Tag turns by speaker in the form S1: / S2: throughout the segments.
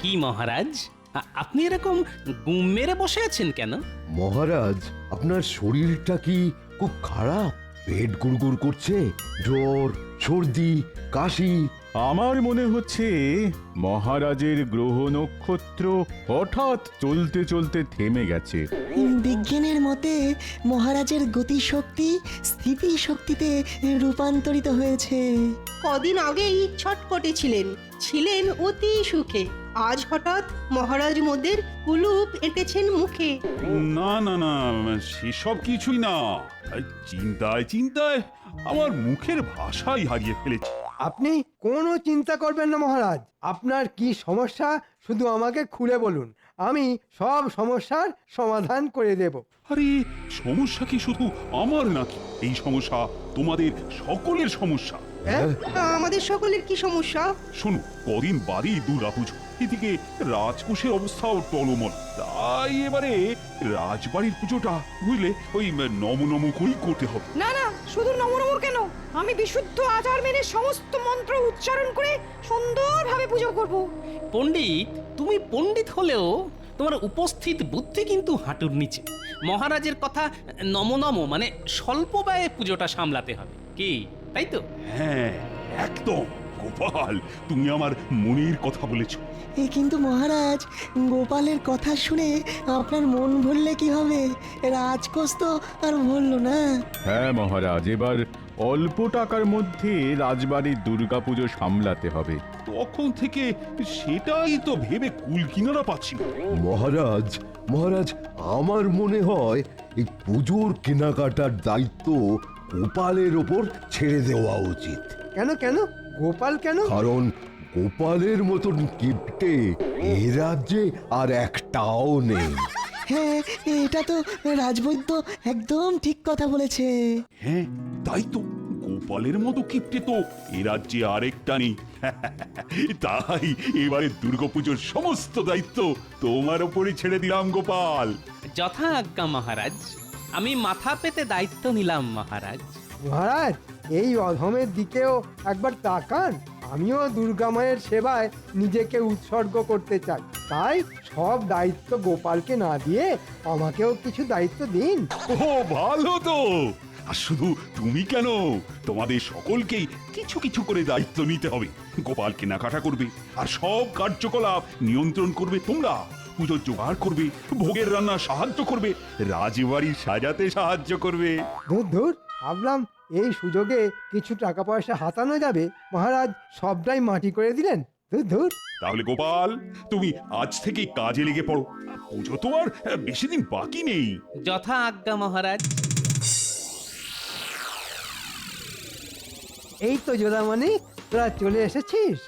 S1: কি মহারাজ, আপনি এরকম গুম মেরে বসে আছেন কেন?
S2: মহারাজ, আপনার শরীরটা কি খুব খারাপ? পেট গুড়গুড় করছে, জ্বর, সর্দি, কাশি?
S3: আমার মনে হচ্ছে মহারাজের গ্রহ নক্ষত্র হঠাৎ চলতে চলতে থেমে গেছে।
S4: বিজ্ঞানের মতে মহারাজের গতিশক্তি স্থিতিশক্তিতে রূপান্তরিত হয়েছে।
S5: কদিন আগেই ছটপটে ছিলেন অতি সুখে। আজ হঠাৎ মহারাজ মোদের কুলুপ এঁটেছেন মুখে।
S6: না না না, সেসব কিছুই না। চিন্তায় চিন্তায় আমার মুখের ভাষাই হারিয়ে ফেলেছি।
S7: আপনি কোনো চিন্তা করবেন না মহারাজ। আপনার কি সমস্যা শুধু আমাকে খুলে বলুন, আমি সব সমস্যার সমাধান করে দেব।
S6: আরে সমস্যা কি শুধু আমার নাকি? এই সমস্যা তোমাদের সকলের সমস্যা।
S7: হ্যাঁ?
S5: আমাদের সকলের কি সমস্যা?
S6: শোনো, কদিন বাদই দুর্গাপুজো, এদিকে রাজকোষের অবস্থাও টলমল। তাই এবারে রাজবাড়ির পুজোটা বুঝলে ওই নম নম করেই করতে হবে।
S8: না না, শুধু নমনম কেন, আমি বিশুদ্ধ আচার মেনে সমস্ত মন্ত্র উচ্চারণ করে সুন্দরভাবে পুজো করব।
S1: পণ্ডিত, তুমি পণ্ডিত হলেও তোমার উপস্থিত বুদ্ধি কিন্তু হাঁটুর নিচে। মহারাজের কথা নম নম মানে স্বল্প ব্যয়ে পুজোটা সামলাতে হবে, কি তাই তো?
S6: হ্যাঁ একদম। গোপাল, তুমি আমার মনের কথা বলেছ।
S4: কিন্তু মহারাজ, গোপালের কথা শুনে আপনার মন ভরলে কি হবে? রাজকোষ তো আর ভরল না।
S3: হ্যাঁ মহারাজ, এবার অল্প টাকার মধ্যে রাজবাড়ির দুর্গাপুজো সামলাতে হবে।
S6: তখন থেকে সেটাই তো ভেবে কুল কিনারা পাচ্ছি না।
S2: মহারাজ, মহারাজ, আমার মনে হয় এই পুজোর কেনাকাটার দায়িত্ব গোপালের ওপর ছেড়ে দেওয়া উচিত।
S7: কেন কেন? গোপাল কেন?
S2: কারণ গোপালের মতন কিপ্টে এ রাজ্যে আর একটাও নেই।
S4: হ্যাঁ, এটা তো রাজবৈদ্য একদম ঠিক কথা বলেছে।
S6: হ্যাঁ তাই তো, গোপালের মতো কিপ্টে তো এ রাজ্যে আরেকটা নেই। তাই এবারে দুর্গাপুজোর সমস্ত দায়িত্ব তোমার ওপরই ছেড়ে দিলাম গোপাল।
S1: যথা আজ্ঞা মহারাজ, আমি মাথা পেতে দায়িত্ব নিলাম মহারাজ।
S7: মহারাজ, এই অধমের দিকেও একবার তাকান। আমিও দুর্গা মায়ের সেবায় নিজেকে উৎসর্গ করতে চাই। তাই সব দায়িত্ব গোপালকে না দিয়ে আমাকেও কিছু দায়িত্ব দিন।
S6: ও ভালো তো। আর শুধু তুমি কেন, তোমাদের সকলকেই কিছু কিছু করে দায়িত্ব নিতে হবে। গোপাল কেনাকাটা করবে, আর সব কার্যকলাপ নিয়ন্ত্রণ করবে তোমরা। পুজো জোগাড় করবে, ভোগের রান্না সাহায্য করবে, রাজবাড়ি সাজাতে সাহায্য করবে।
S7: ধুর ধুর, ভাবলাম এই সুযোগে কিছু টাকা পয়সা হাতানো যাবে, মহারাজ সবটাই মাটি করে দিলেন। ধুর ধুর।
S6: তাহলে গোপাল, তুমি আজ থেকে কাজে লেগে পড়ো। পুজো তো আর বেশি দিন বাকি নেই।
S1: যথা আজ্ঞা মহারাজ।
S7: এই তো যোদামণি, তোরা চলে এসেছিস।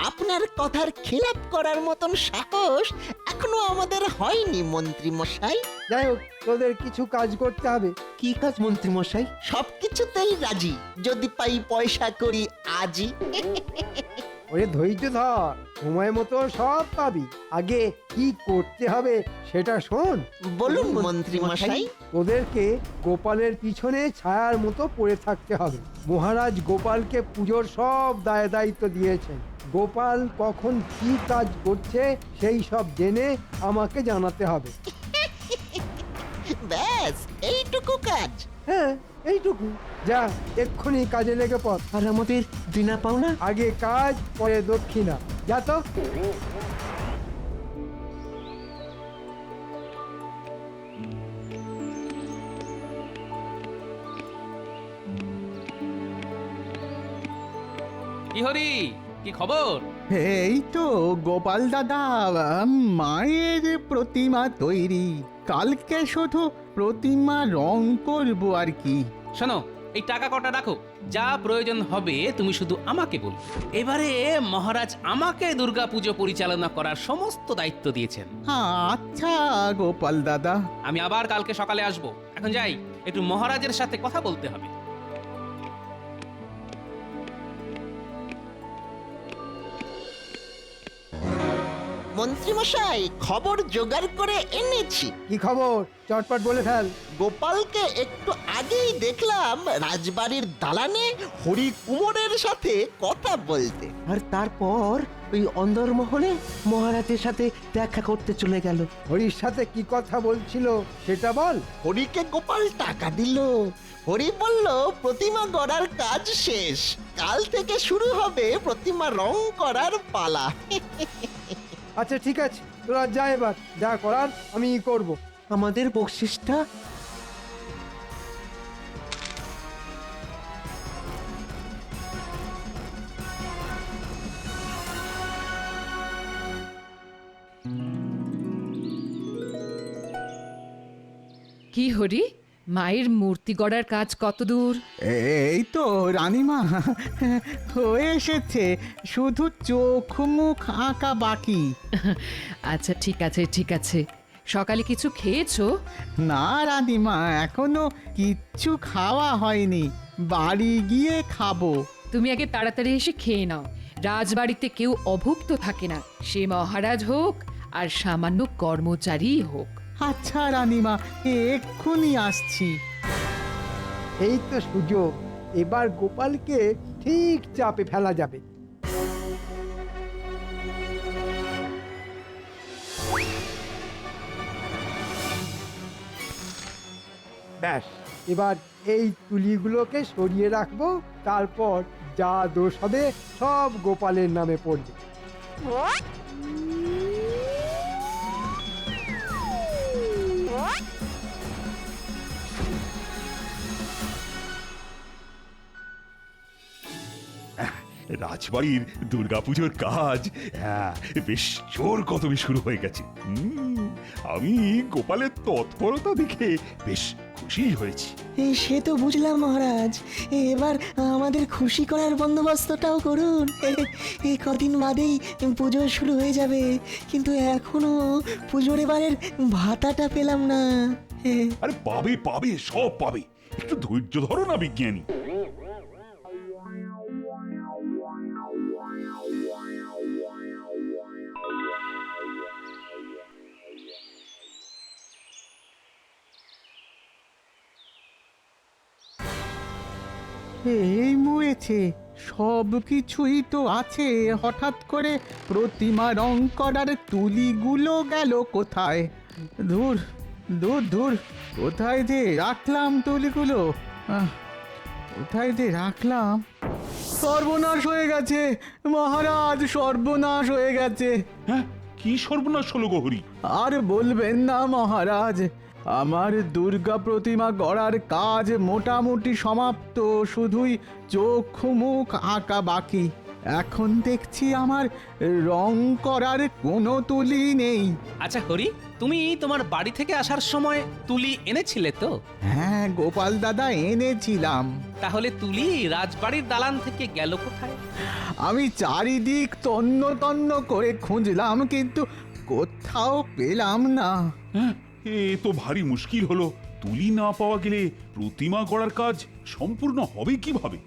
S9: আপনার কথার খেলাপ করার মতন সাহস এখনো আমাদের হয়নি মন্ত্রী মশাই।
S7: যাই হোক, তোদের কিছু কাজ করতে হবে।
S9: কি কাজ মন্ত্রী মশাই? সবকিছুতেই রাজি, যদি পাই পয়সা করি আজই।
S7: ওরে ধৈর্য ধর, সময় মতো সব পাবি। আগে কি করতে হবে সেটা শোন।
S9: বলুন মন্ত্রী মশাই।
S7: তোদেরকে গোপালের পিছনে ছায়ার মতো পড়ে থাকতে হবে। মহারাজ গোপালকে পুজোর সব দায় দায়িত্ব দিয়েছেন। গোপাল কখন কি কাজ করছে সেই সব জেনে আমাকে জানাতে হবে।
S9: ব্যাস এইটুকু কাজ?
S7: হ্যাঁ, এইটুকু। যা, এক্ষুনি কাজে লেগে পড়।
S9: আর আমাদের দিনা পাওনা?
S7: আগে কাজ, পরে দক্ষিণা। যা তো।
S1: কি হরি, কি খবর?
S10: এই তো গোপাল দাদা, মায়ের প্রতিমা তৈরি। কালকে শুধু প্রতিমা রং করবো আর কি।
S1: শোনো, এই টাকা কটা রাখো, যা প্রয়োজন হবে তুমি শুধু আমাকে বল। এবারে মহারাজ আমাকে দুর্গাপুজো পরিচালনা করার সমস্ত দায়িত্ব দিয়েছেন।
S10: আচ্ছা গোপাল দাদা।
S1: আমি আবার কালকে সকালে আসব। এখন যাই, একটু মহারাজের সাথে কথা বলতে হবে।
S9: মন্ত্রীমশাই খবর জোগাড় করে এনেছি।
S7: কি খবর চটপট বলে ফেল।
S9: গোপালকে একটু আগেই দেখলাম রাজবাড়ির দালানে হরি কুমোরের সাথে কথা বলতে।
S11: আর তারপর ওই অন্দরমহলে মহারাজের সাথে দেখা করতে চলে গেল।
S7: হরির সাথে কি কথা বলছিল সেটা বল।
S9: হরিকে গোপাল টাকা দিল। হরি বলল প্রতিমা গড়ার কাজ শেষ, কাল থেকে শুরু হবে প্রতিমা রং করার পালা।
S7: আচ্ছা ঠিক আছে, তোরা যা, এবার যা করার আমি করব।
S11: আমাদের বকশিসটা?
S8: কি হরি, মায়ের মূর্তি গড়ার কাজ কত দূর?
S10: এই তো রানীমা, হয়ে এসেছে, শুধু চোখ মুখ আঁকা বাকি।
S8: আচ্ছা ঠিক আছে ঠিক আছে, সকালে কিছু খেয়েছো?
S10: না রানীমা, এখনো কিচ্ছু খাওয়া হয়নি, বাড়ি গিয়ে খাবো।
S8: তুমি আগে তাড়াতাড়ি এসে খেয়ে নাও। রাজবাড়িতে কেউ অভুক্ত থাকে না, সে মহারাজ হোক আর সামান্য কর্মচারী হোক।
S10: আচ্ছা রানীমা, এক্ষুনি আসছি।
S7: এই তো সুযোগ, এবার গোপালকে ঠিক চাপে ফেলা যাবে। ব্যাস, এবার এই তুলিগুলোকে সরিয়ে রাখবো, তারপর যা দোষ হবে সব গোপালের নামে পড়বে।
S6: রাজবাড়ির দুর্গাপুজোর কাজ বেশ জোর কদমে শুরু হয়ে গেছে। আমি গোপালের তৎপরতা দেখে বেশ খুশি হয়েছি।
S4: সে তো বুঝলাম মহারাজ, এবার আমাদের খুশি করার বন্দোবস্তটাও করুন। এই কদিন বাদেই পুজো শুরু হয়ে যাবে, কিন্তু এখনো পুজোর এবারের ভাতাটা পেলাম না।
S6: আরে পাবে পাবে, সব পাবে, একটু ধৈর্য ধরো না বিজ্ঞানী।
S10: এই মরেছে, সব কিছুই তো আছে, হঠাৎ করে প্রতিমা রং করার তুলিগুলো গেল কোথায়? দূর দূর দূর, কোথায় যে রাখলাম তুলিগুলো? কোথায় যে রাখলাম? সর্বনাশ হয়ে গেছে মহারাজ, সর্বনাশ হয়ে গেছে।
S6: হ্যাঁ, কি সর্বনাশ হলো গো হরি?
S10: আর বলবেন না মহারাজ, আমার দুর্গা প্রতিমা গড়ার কাজ মোটামুটি সমাপ্ত, শুধুই চোখ মুখ আঁকা বাকি। এখন দেখছি আমার রং করার কোনো তুলি নেই।
S1: আচ্ছা হরি, তুমি তোমার বাড়ি থেকে আসার সময় তুলি এনেছিলে তো?
S10: হ্যাঁ গোপাল দাদা, এনেছিলাম।
S1: তাহলে তুলি রাজবাড়ির দালান থেকে গেল কোথায়?
S10: আমি চারিদিক তন্ন তন্ন করে খুঁজলাম, কিন্তু কোথাও পেলাম না।
S6: হ্যাঁ, এ তো ভারী মুশকিল হলো। তুলি না পাওয়া গেলে প্রতিমা গড়ার কাজ সম্পূর্ণ হবে কিভাবে?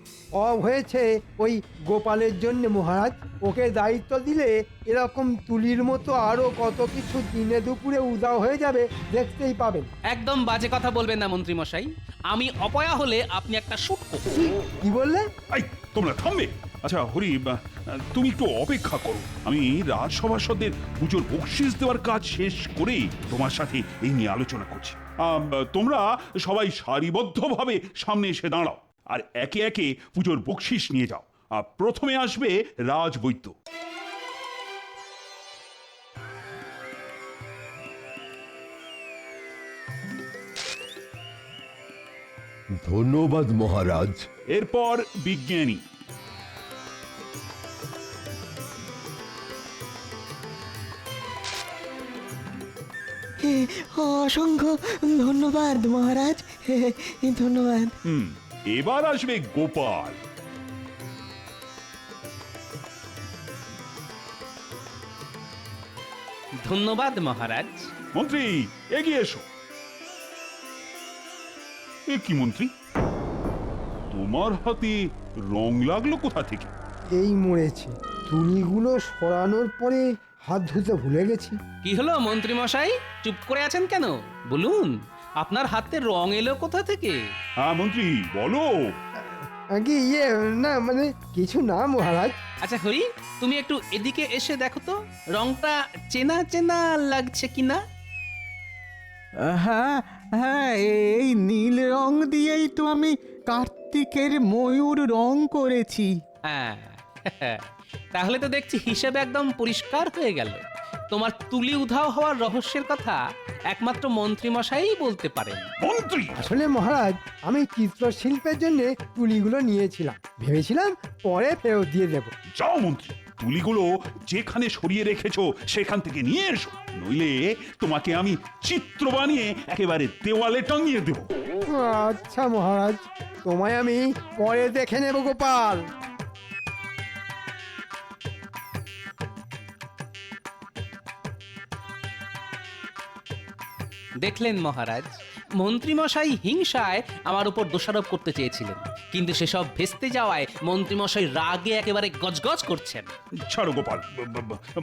S7: হয়েছে ওই গোপালের জন্য মহারাজ। ওকে দায়িত্ব দিলে এরকম তুলির মতো আরো কত কিছু দিনে দুপুরে উদাও হয়ে যাবে, দেখতেই পাবেন।
S1: একদম বাজে কথা বলবেন না মন্ত্রী মশাই, আমি অপয়া হলে আপনি একটা শুটকো।
S7: কি বললে?
S6: এই, তোমরা থামবে? আচ্ছা হরি, তুমি একটু অপেক্ষা করো, আমি রাজসভাসদের পুজোর বকশিস দেওয়ার কাজ শেষ করেই তোমার সাথে এই নিয়ে আলোচনা করছি। তোমরা সবাই সারিবদ্ধভাবে সামনে এসে দাঁড়াও আর একে একে পুজোর বকশিস নিয়ে যাও। প্রথমে আসবে রাজবৈদ্য।
S2: ধন্যবাদ মহারাজ।
S6: এরপর বিজ্ঞানী।
S4: অসংখ্য ধন্যবাদ মহারাজ, ধন্যবাদ।
S6: এবার আসবে গোপাল।
S1: ধন্যবাদ মহারাজ।
S6: মন্ত্রী এগিয়ে এসো। এ কি মন্ত্রী, তোমার হাতে রং লাগলো কোথা থেকে?
S7: এই মরেছে, তুলিগুলো সরানোর পরে হাত ধুতে ভুলে গেছি।
S1: কি হলো মন্ত্রী মশাই, চুপ করে আছেন কেন? বলুন, আপনার হাতে রং এলো কোথা থেকে?
S6: হ্যাঁ মন্ত্রী, বলো।
S7: আগে না মানে কিছু না মহারাজ।
S1: আচ্ছা হরি, তুমি একটু এদিকে এসে দেখো তো রংটা চেনা চেনা লাগছে কিনা।
S10: হ্যাঁ হ্যাঁ, এই নীল রং দিয়েই তো আমি কার্তিকের ময়ূর রং করেছি।
S1: হ্যাঁ, তাহলে তো দেখছি হিসেবে একদম পরিষ্কার হয়ে গেল। তোমার তুলি উধাও হওয়ার রহস্যের কথা একমাত্র মন্ত্রী মশাই বলতে পারেন।
S6: মন্ত্রী,
S7: আসলে মহারাজ, আমি চিত্রশিল্পের জন্য তুলিগুলো নিয়েছিলাম, ভেবেছিলাম পরে ফেরত দিয়ে দেব।
S6: যাও মন্ত্রী, তুলিগুলো যেখানে সরিয়ে রেখেছো সেখান থেকে নিয়ে এসো, নইলে তোমাকে আমি চিত্র বানিয়ে একেবারে দেওয়ালে টাঙিয়ে দেব।
S7: আচ্ছা মহারাজ, তোমায় আমি পরে দেখে নেব গোপাল।
S1: দেখলেন মহারাজ, মন্ত্রীমশাই হিংসায় আমার উপর দোষারোপ করতে চেয়েছিলেন, কিন্তু সেসব ভেস্তে যাওয়ায় মন্ত্রীমশাই রাগে একেবারে গজগজ করছেন।
S6: ছাড়ো গোপাল,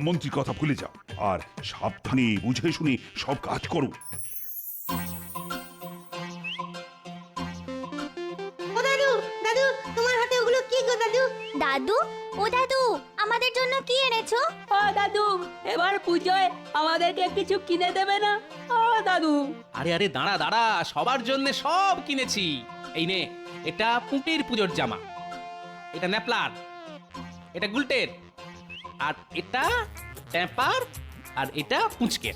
S6: মন্ত্রীর কথা ভুলে যাও, আর সাবধানে বুঝে শুনে সব কাজ করো।
S5: ও দাদু, দাদু তোমার হাতে ওগুলো কি গো দাদু?
S12: দাদু, ও দাদু, আমাদের জন্য কি এনেছো?
S13: ও দাদু, এবার পুজোয় আমাদেরকে কিছু কিনে দেবে না? ও দাদু।
S1: আরে আরে দাঁড়া দাঁড়া, সবার জন্য সব কিনেছি। এই নে, এটা পুঁটির পুজোর জামা, এটা ন্যাপলার, এটা গুলটের, আর এটা ট্যাপার, আর এটা পুঁচকের।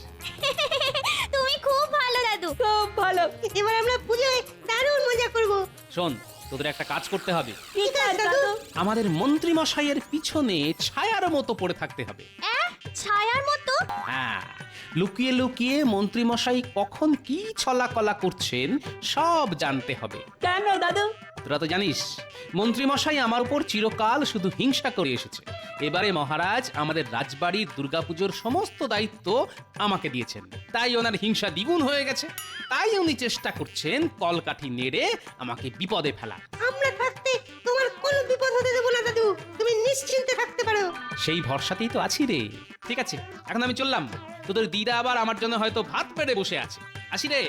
S12: তুমি খুব ভালো দাদু।
S13: খুব ভালো।
S5: এবার আমরা পুজোয় দারুণ মজা করব।
S1: শোন, তোদের একটা কাজ করতে হবে।
S13: ঠিক আছে দাদু।
S1: আমাদের মন্ত্রী মশাইয়ের পিছনে ছায়ার মতো পড়ে থাকতে হবে।
S12: ছায়ার মতো?
S1: হ্যাঁ, লুকিয়ে লুকিয়ে মন্ত্রী মশাই কখন কি ছলাকলা করছেন সব জানতে হবে।
S13: কেন দাদু?
S1: তোরা তো জানিস, মন্ত্রী মশাই আমার উপর চিরকাল শুধু হিংসা করে এসেছে। এবারে মহারাজ আমাদের রাজবাড়ির দুর্গাপুজোর সমস্ত দায়িত্ব আমাকে দিয়েছেন, তাই ওনার হিংসা দ্বিগুণ হয়ে গেছে। তাই উনি চেষ্টা করছেন কলকাঠি নেড়ে আমাকে বিপদে ফেলার।
S5: আমরা থাকতে তোমার কোনো বিপদ হতে দেব না দাদু, তুমি নিশ্চিন্তে থাকতে পারো।
S1: সেই ভরসাতেই তো আছি রে। ঠিক আছে, এখন আমি চললাম। তোদের দিদা আবার আমার জন্য হয়তো ভাত পেড়ে বসে আছে। আসি রে।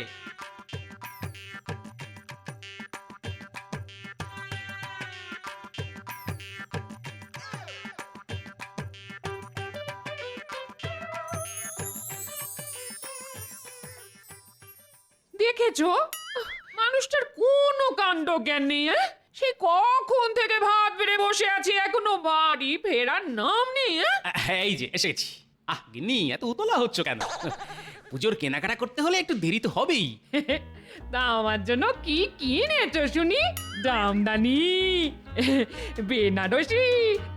S8: দেখেছো, মানুষটার কোনো কাণ্ড জ্ঞান নেই। সে কখন থেকে ভাত বেড়ে বসে আছি, এখনো বাড়ি ফেরার নাম নেই।
S1: এই যে এসে গেছি। আহ গিন্নি, এত উতলা হচ্ছ কেন? পুজোর কেনাকাটা করতে হলে একটু দেরি তো হবেই।
S8: তা আমার জন্য কি কিনেছো শুনি? জামদানি, বেনারসি,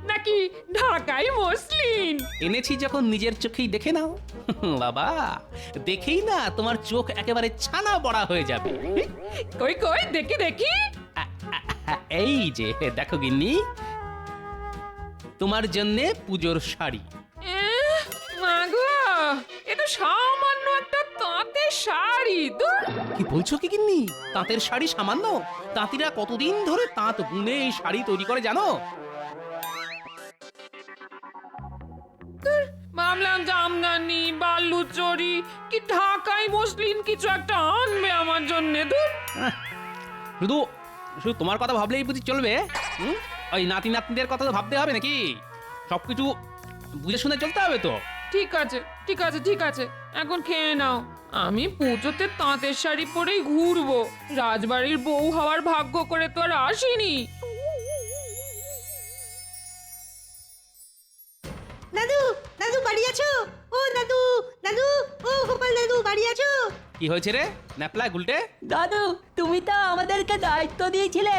S8: নাকি ঢাকাই মসলিন?
S1: এনেছি যখন নিজের চোখেই দেখে নাও। বাবা, দেখেই না তোমার চোখ একেবারে ছানা বড়া হয়ে যাবে।
S8: কই কই দেখি দেখি।
S1: এই যে দেখো গিন্নি, তোমার জন্যে পুজোর শাড়ি।
S8: মাগো, এ তো সামান্য একটা তাঁতের শাড়ি।
S1: কি বলছো কি গিন্নি? তাঁতের শাড়ি সামান্য? তাঁতিরা কতদিন ধরে তাঁত বুনে এই শাড়ি তৈরি করে জানো?
S8: ভাবলাম জামদানি, বালুচরি কি ঢাকাই মসলিন কিছু একটা আনবে আমার জন্য।
S1: শুধু শুধু তোমার কথা ভাবলেই বুঝি চলবে? ওই নাতি নাতনিদের কথা তো ভাবতে হবে নাকি? সবকিছু বুঝে শুনে চলতে হবে তো।
S8: ঠিক আছে ঠিক আছে ঠিক আছে, এখন খেয়ে নাও। আমি পুজোতে তাঁতের শাড়ি পরেই ঘুরবো, রাজবাড়ির বউ হওয়ার ভাগ্য করে তো আর আসিনি।
S5: দাদু, দাদু বাড়ি আছো? ও দাদু, দাদু, ও গোপাল দাদু বাড়ি আছো?
S1: কি হয়েছে রে ন্যাপলা গুলটে?
S13: দাদু, তুমি তো আমাদেরকে দায়িত্ব দিয়েছিলে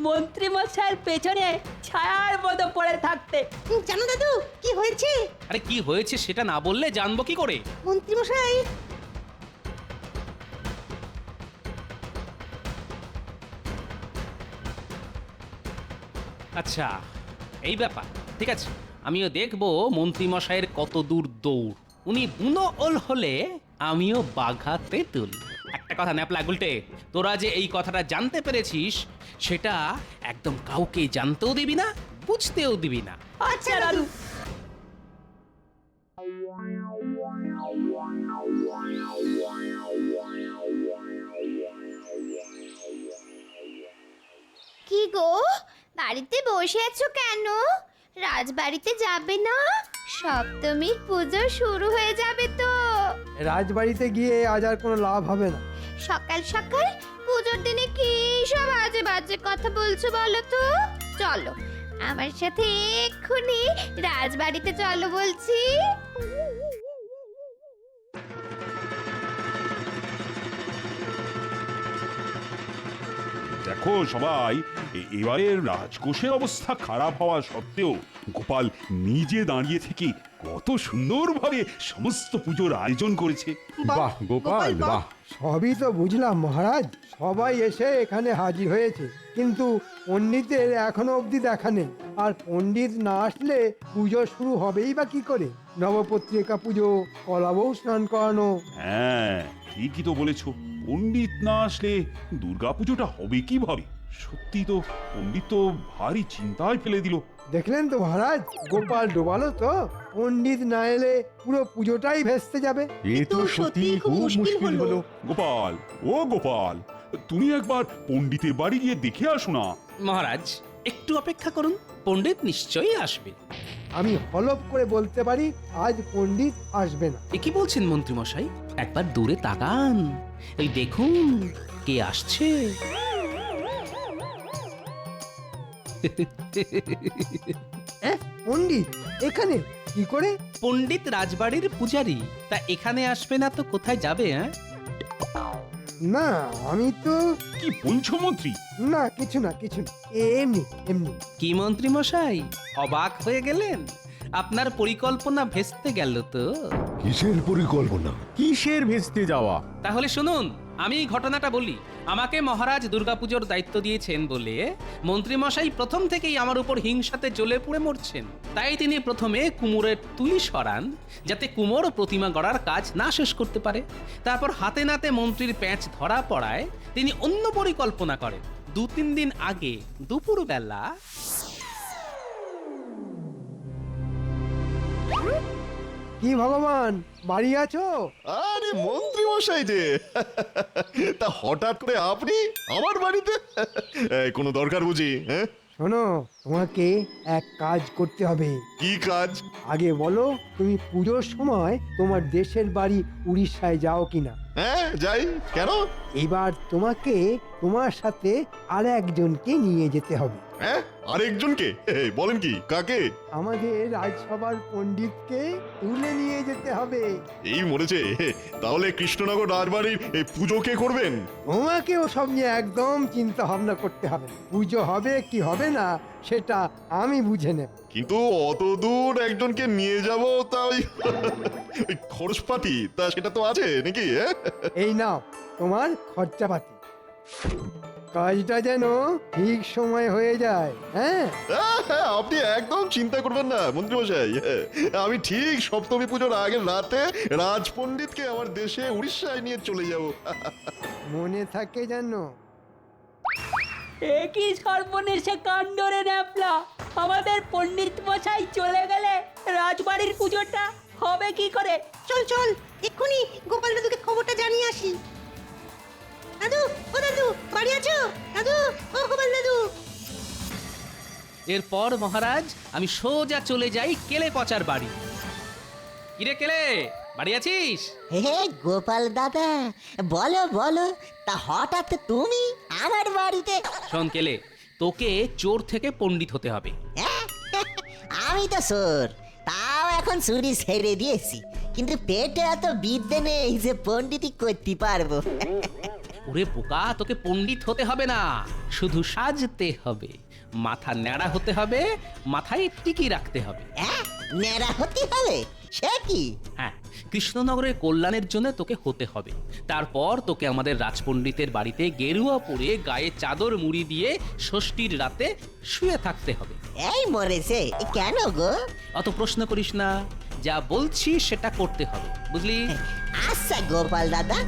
S13: মন্ত্রী মশাইয়ের পেছনে ছায়ার মতো পড়ে থাকতে।
S5: জানো দাদু কি হয়েছে?
S1: আরে কি হয়েছে সেটা না বললে জানবো কি করে?
S5: মন্ত্রী মশাই
S1: আচ্ছা, এই ব্যাপার। ঠিক আছে, আমিও দেখবো মন্ত্রী মশাইয়ের কত দূর দৌড়। উনি বুনো ওল হলে আমিও বাঘা তেঁতুল। একটা কথা ন্যাপলা গুলটে, তোরা যে এই কথাটা জানতে পেরেছিস সেটা একদম কাউকে জানতেও দিবি না, বুঝতেও দিবি না।
S13: আচ্ছা দাদু।
S12: কি গো, বাড়িতে বসে আছো কেন? রাজবাড়িতে যাবে না? সপ্তমীর পুজো শুরু হয়ে যাবে তো।
S7: রাজবাড়িতে গিয়ে আজ আর কোনো লাভ হবে না।
S12: সকাল সকাল পুজোর দিনে কি সব আজে বাজে কথা বলছো বলো তো? চলো আমার সাথে এক্ষুনি রাজবাড়িতে চলো বলছি।
S6: দেখো সবাই, এবারের রাজকোষের অবস্থা খারাপ হওয়া সত্ত্বেও গোপাল নিজে দাঁড়িয়ে থেকে কত সুন্দরভাবে সমস্ত পুজোর আয়োজন করেছে।
S3: বাহ গোপাল বাহ।
S7: সবই তো বুঝলাম মহারাজ, সবাই এসে এখানে হাজির হয়েছে, কিন্তু পণ্ডিতের এখনো অবধি দেখা নেই। আর পণ্ডিত না আসলে পুজো শুরু হবেই বা কি করে? নবপত্রিকা পুজো, কলাবউ স্নান করানো।
S6: হ্যাঁ, ঠিকই তো বলেছ। পণ্ডিত না আসলে দুর্গাপুজোটা হবে কিভাবে? সত্যি তো, পণ্ডিত তো ভারী চিন্তায় ফেলে দিল।
S7: দেখলেন তো মহারাজ, গোপাল ডোবালো তো। পণ্ডিত না এলে পুরো পুজোটাই ভেস্তে যাবে।
S3: এ তো সত্যি খুব মুশকিল হলো।
S6: গোপাল, ও গোপাল, তুমি একবার পণ্ডিতের বাড়ি গিয়ে দেখে আসো না।
S1: মহারাজ একটু অপেক্ষা করুন, পণ্ডিত নিশ্চয়ই আসবে।
S7: আমি হলফ করে বলতে পারি আজ পণ্ডিত আসবে না।
S1: এ কি বলছেন মন্ত্রী মশাই? একবার দূরে তাকান, এই দেখুন কে আসছে।
S7: পণ্ডিত এখানে কি করে?
S1: পণ্ডিত রাজবাড়ির পূজারী, তা এখানে আসবে না তো কোথায় যাবে?
S7: না আমি তো
S6: কি বলছো মন্ত্রী?
S7: না, কিছু না কিছু না, এমনি এমনি।
S1: কি মন্ত্রী মশাই, অবাক হয়ে গেলেন? আপনার পরিকল্পনা ভেস্তে গেল তো?
S2: কিসের পরিকল্পনা?
S3: কিসের ভেস্তে যাওয়া?
S1: তাহলে শুনুন, আমি ঘটনাটা বলি। আমাকে মহারাজ দুর্গাপুজোর দায়িত্ব দিয়েছেন বলে মন্ত্রী মশাই প্রথম থেকেই আমার উপর হিংসাতে জ্বলে পুড়ে মরছেন। তাই তিনি প্রথমে কুমোরের তুলি সরান, যাতে কুমোর প্রতিমা গড়ার কাজ না শেষ করতে পারে। তারপর হাতে নাতে মন্ত্রীর প্যাঁচ ধরা পড়ায় তিনি অন্য পরিকল্পনা করেন। 2-3 দিন আগে দুপুরবেলা
S7: কি ভগবান, বাড়ি আছো?
S14: আরে মন্ত্রী মশাই যে, তা হঠাৎ করে আপনি আমার বাড়িতে? কোনো দরকার বুঝি? হ্যাঁ
S7: শোনো, তোমাকে এক কাজ করতে হবে।
S14: কি কাজ?
S7: আগে বলো, তুমি পুজোর সময় তোমার দেশের বাড়ি উড়িষ্যায় যাও কিনা?
S14: হ্যাঁ যাই। কেন?
S7: এবার তোমাকে তোমার সাথে আর একজনকে নিয়ে যেতে হবে।
S14: হ্যাঁ, আরেকজনকে? বলেন কি, কাকে?
S7: আমাদের রাজসভার পণ্ডিতকে তুলে নিয়ে যেতে হবে।
S14: এই মরেছে। তাহলে কৃষ্ণনগর রাজবাড়ির এই পুজো কে করবেন?
S7: তোমাকে ওসব নিয়ে একদম চিন্তা ভাবনা করতে হবে না। পুজো হবে কি হবে না সেটা আমি বুঝে নেব।
S14: কিন্তু অত দূর একজনকে নিয়ে যাব, তা ওই খরচপাতি তা সেটা তো আছে নাকি?
S7: এই নাও তোমার খরচাপাতি। কাজটা যেন ঠিক সময় হয়ে যায়। হ্যাঁ,
S14: আপনি একদম চিন্তা করবেন না মন্ত্রী মশাই। আমি ঠিক সপ্তমী পুজোর আগের রাতে রাজ পণ্ডিতকে আমার দেশে উড়িষ্যায় নিয়ে চলে যাব।
S7: মনে থাকে জানো।
S13: একই সর্বনেশে কাণ্ড রে ন্যাপলা। আমাদের পণ্ডিত মশাই চলে গেলে রাজবাড়ির পুজোটা হবে কি করে?
S5: চল চল, এক্ষুনি গোপাল দাদুকে খবরটা জানিয়ে আসি। দাদু, ও দাদু, বাড়ি আছো? দাদু, ও গোপাল দাদু।
S1: এরপর মহারাজ আমি সোজা চলে যাই কেলে পচার বাড়ি। কিরে কেলে, বাড়ি আছিস?
S9: হে গোপাল দাদা, বলো বলো, তা হঠাৎ তুমি আমার বাড়িতে?
S1: শোন কেলে, তোকে চোর থেকে পণ্ডিত হতে হবে।
S9: আমি তো চোর, তাও এখন চুরি ছেড়ে দিয়েছি, কিন্তু পেটে এত বিদ্যে নেই যে পণ্ডিতই করতে পারবো।
S1: ওরে বোকা, তোকে পণ্ডিত হতে হবে না, শুধু সাজতে হবে। মাথা ন্যাড়া হতে হবে, মাথায় টিকি রাখতে হবে।
S9: ন্যাড়া হতে হবে? সে কি?
S1: হ্যাঁ, কৃষ্ণনগরের কল্যাণের জন্য তোকে হতে হবে। তারপর তোকে আমাদের রাজপণ্ডিতের বাড়িতে গেরুয়া পরে গায়ে চাদর মুড়ি দিয়ে ষষ্ঠীর রাতে শুয়ে থাকতে হবে।
S9: এই মরেছে কেন গো?
S1: অত প্রশ্ন করিস না, যা বলছি সেটা করতে হবে, বুঝলি?
S9: আচ্ছা গোপাল দাদা,